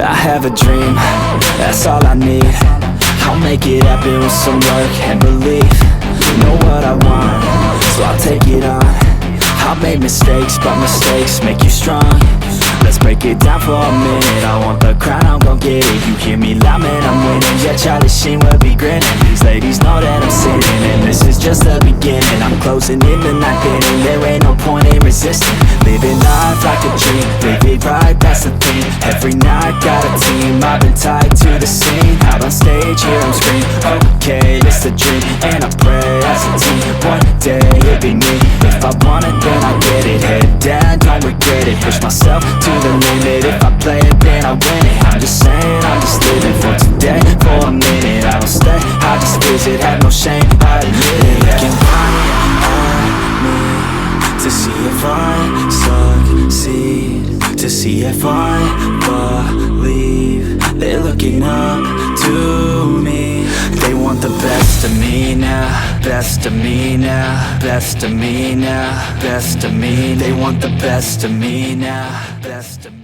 I have a dream, that's all I need. I'll make it happen with some work and belief. Know what I want, so I'll take it on. I've made mistakes, but mistakes make you strong. Let's break it down for a minute. I want the crown, I'm gon' get it. You hear me loud, man, I'm winning. Yeah, Charlie Sheen will be grinning. These ladies know that I'm sinning, and this is just the beginning. I'm closing in the ninth inning. There ain't no point in resisting. Living life like a dream, live it right, that's the thing. Every night, got a team, I've been tied to the scene. Out on stage, hear them scream, okay, it's a dream. And I pray as a team, one day it'll be me. If I want it, then I get it. Head down, don't regret it. Push myself to the limit. If I play it, then I win it. I'm just saying, I'm just living for today, for a minute. I don't stay, I just visit, have no shame, I admit it. Looking right at me to see if I succeed, to see if I believe. They're looking up to me. They want the best of me now, best of me now, best of me now, best of me. They want the best of me now, best of me.